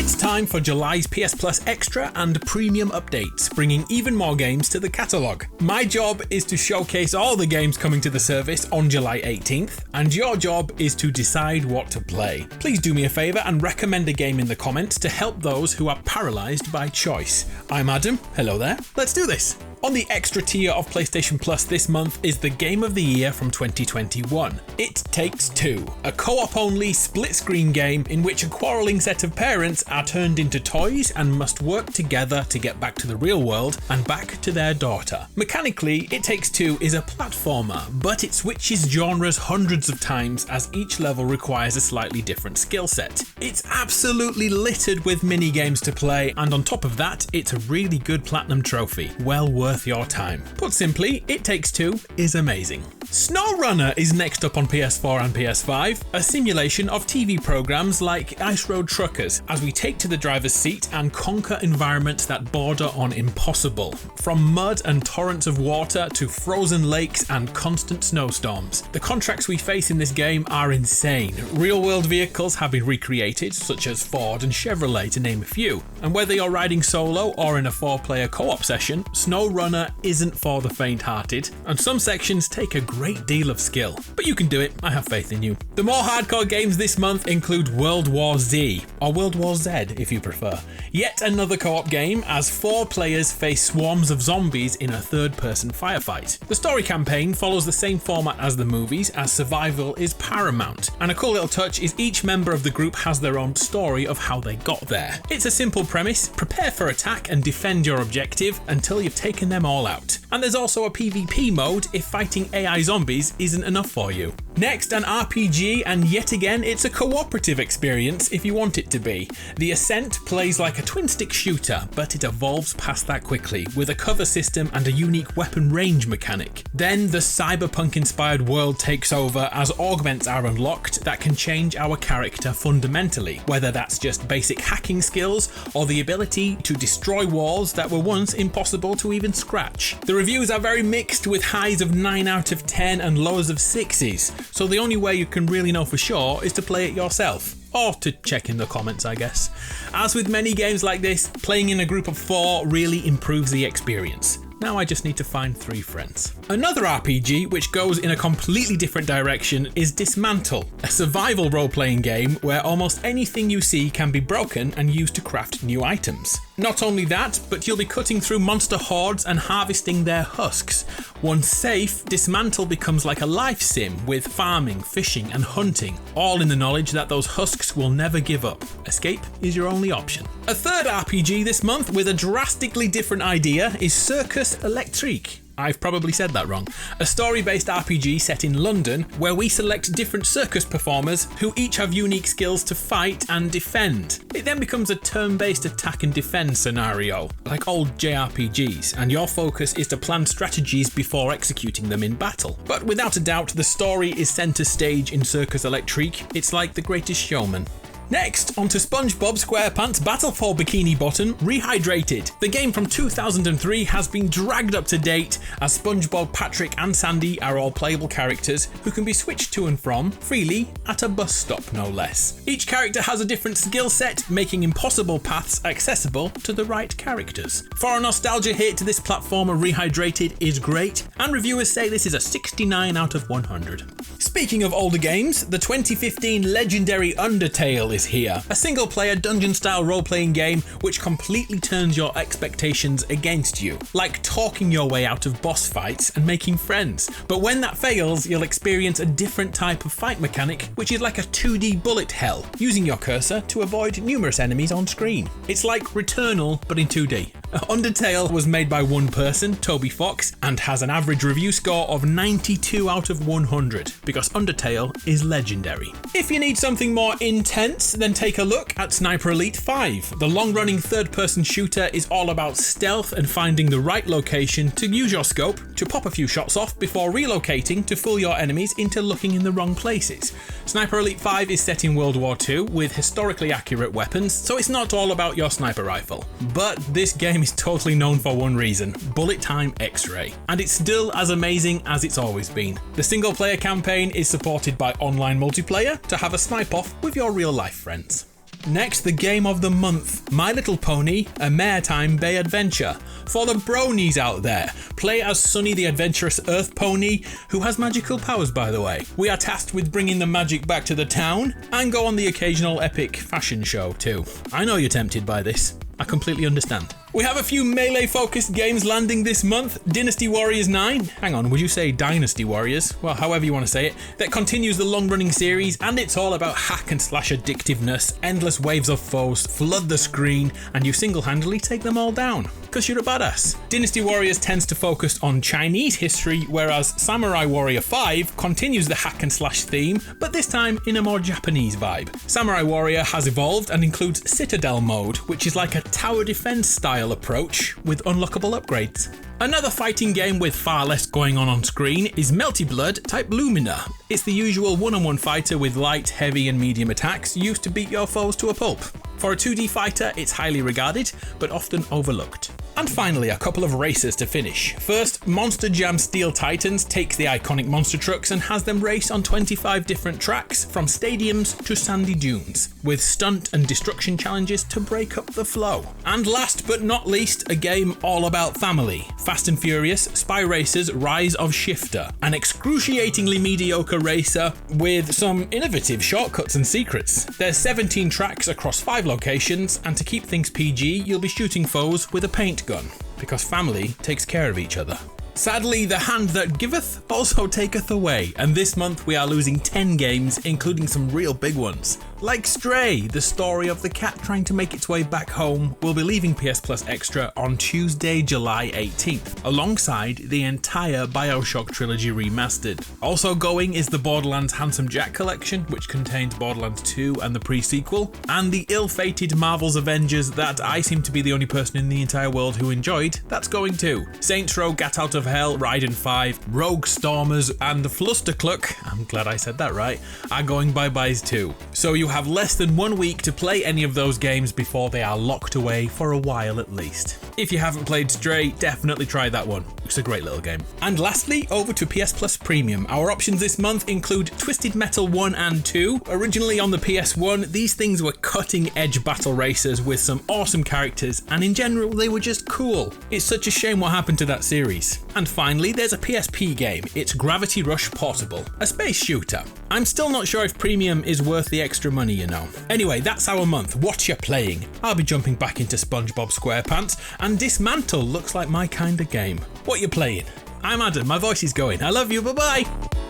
It's time for July's PS Plus Extra and Premium updates, bringing even more games to the catalogue. My job is to showcase all the games coming to the service on July 18th, and your job is to decide what to play. Please do me a favour and recommend a game in the comments to help those who are paralysed by choice. I'm Adam, hello there, let's do this! On the extra tier of PlayStation Plus this month is the Game of the Year from 2021. It Takes Two, a co-op-only split-screen game in which a quarrelling set of parents are turned into toys and must work together to get back to the real world and back to their daughter. Mechanically, It Takes Two is a platformer, but it switches genres hundreds of times as each level requires a slightly different skill set. It's absolutely littered with mini-games to play, and on top of that, it's a really good platinum trophy, well worth your time. Put simply, It Takes Two is amazing. Snowrunner is next up on PS4 and PS5, a simulation of TV programs like Ice Road Truckers, as we take to the driver's seat and conquer environments that border on impossible. From mud and torrents of water to frozen lakes and constant snowstorms. The contracts we face in this game are insane. Real-world vehicles have been recreated, such as Ford and Chevrolet to name a few. And whether you're riding solo or in a 4-player co-op session, Snowrunner isn't for the faint-hearted, and some sections take a great deal of skill. But you can do it, I have faith in you. The more hardcore games this month include World War Z, or World War Z if you prefer. Yet another co-op game as 4 players face swarms of zombies in a third-person firefight. The story campaign follows the same format as the movies, as survival is paramount, and a cool little touch is each member of the group has their own story of how they got there. It's a simple premise: prepare for attack and defend your objective until you've taken them all out. And there's also a PvP mode if fighting AI zombies isn't enough for you. Next, an RPG, and yet again it's a cooperative experience if you want it to be. The Ascent plays like a twin-stick shooter, but it evolves past that quickly, with a cover system and a unique weapon range mechanic. Then the cyberpunk-inspired world takes over as augments are unlocked that can change our character fundamentally, whether that's just basic hacking skills or the ability to destroy walls that were once impossible to even scratch. The reviews are very mixed, with highs of 9 out of 10 and lows of 6s, so the only way you can really know for sure is to play it yourself. Or to check in the comments, I guess. As with many games like this, playing in a group of 4 really improves the experience. Now I just need to find 3 friends. Another RPG which goes in a completely different direction is Dysmantle, a survival role-playing game where almost anything you see can be broken and used to craft new items. Not only that, but you'll be cutting through monster hordes and harvesting their husks. Once safe, Dysmantle becomes like a life sim with farming, fishing and hunting, all in the knowledge that those husks will never give up. Escape is your only option. A third RPG this month with a drastically different idea is Circus Electrique. I've probably said that wrong. A story-based RPG set in London where we select different circus performers who each have unique skills to fight and defend. It then becomes a turn-based attack and defend scenario, like old JRPGs, and your focus is to plan strategies before executing them in battle. But without a doubt, the story is centre stage in Circus Electrique. It's like The Greatest Showman. Next, onto SpongeBob SquarePants Battle for Bikini Bottom Rehydrated. The game from 2003 has been dragged up to date, as SpongeBob, Patrick and Sandy are all playable characters who can be switched to and from freely at a bus stop, no less. Each character has a different skill set, making impossible paths accessible to the right characters. For a nostalgia hit, this platformer Rehydrated is great, and reviewers say this is a 69 out of 100. Speaking of older games, the 2015 legendary Undertale is here, a single-player dungeon-style role-playing game which completely turns your expectations against you, like talking your way out of boss fights and making friends. But when that fails, you'll experience a different type of fight mechanic, which is like a 2D bullet hell, using your cursor to avoid numerous enemies on screen. It's like Returnal, but in 2D. Undertale was made by one person, Toby Fox, and has an average review score of 92 out of 100, because Undertale is legendary. If you need something more intense, then take a look at Sniper Elite 5. The long-running third-person shooter is all about stealth and finding the right location to use your scope to pop a few shots off before relocating to fool your enemies into looking in the wrong places. Sniper Elite 5 is set in World War II with historically accurate weapons, so it's not all about your sniper rifle. But this game is totally known for one reason: bullet time X-ray. And it's still as amazing as it's always been. The single-player campaign is supported by online multiplayer to have a snipe off with your real-life friends. Next, the game of the month, My Little Pony, a Maretime Bay Adventure. For the bronies out there, play as Sunny the adventurous Earth Pony, who has magical powers by the way. We are tasked with bringing the magic back to the town, and go on the occasional epic fashion show too. I know you're tempted by this. I completely understand. We have a few melee-focused games landing this month. Dynasty Warriors 9, hang on, would you say Dynasty Warriors? Well, however you want to say it. That continues the long-running series, and it's all about hack and slash addictiveness. Endless waves of foes flood the screen, and you single-handedly take them all down, because you're a badass. Dynasty Warriors tends to focus on Chinese history, whereas Samurai Warrior 5 continues the hack and slash theme, but this time in a more Japanese vibe. Samurai Warrior has evolved and includes Citadel mode, which is like a tower defense style approach with unlockable upgrades. Another fighting game with far less going on screen is Melty Blood type Lumina. It's the usual one-on-one fighter with light, heavy and medium attacks used to beat your foes to a pulp. For a 2D fighter, it's highly regarded, but often overlooked. And finally, a couple of races to finish. First, Monster Jam Steel Titans takes the iconic monster trucks and has them race on 25 different tracks, from stadiums to sandy dunes, with stunt and destruction challenges to break up the flow. And last but not least, a game all about family. Fast and Furious Spy Racers Rise of Shifter, an excruciatingly mediocre racer with some innovative shortcuts and secrets. There's 17 tracks across 5 locations, and to keep things PG, you'll be shooting foes with a paint gun, because family takes care of each other. Sadly, the hand that giveth also taketh away, and this month we are losing 10 games, including some real big ones. Like Stray, the story of the cat trying to make its way back home, will be leaving PS Plus Extra on Tuesday, July 18th, alongside the entire BioShock trilogy remastered. Also going is the Borderlands Handsome Jack collection, which contains Borderlands 2 and the pre-sequel, and the ill-fated Marvel's Avengers that I seem to be the only person in the entire world who enjoyed, that's going too. Saints Row Gat Out of Hell, Raiden 5, Rogue Stormers, and the Flustercluck, I'm glad I said that right, are going bye-byes too. So you have less than 1 week to play any of those games before they are locked away for a while at least. If you haven't played Stray, definitely try that one. It's a great little game. And lastly, over to PS Plus Premium. Our options this month include Twisted Metal 1 and 2. Originally on the PS1, these things were cutting-edge battle racers with some awesome characters, and in general, they were just cool. It's such a shame what happened to that series. And finally, there's a PSP game. It's Gravity Rush Portable, a space shooter. I'm still not sure if Premium is worth the extra money, you know. Anyway, that's our month. What you playing? I'll be jumping back into SpongeBob SquarePants, and Dysmantle looks like my kind of game. What you playing? I'm Adam, my voice is going. I love you, bye bye!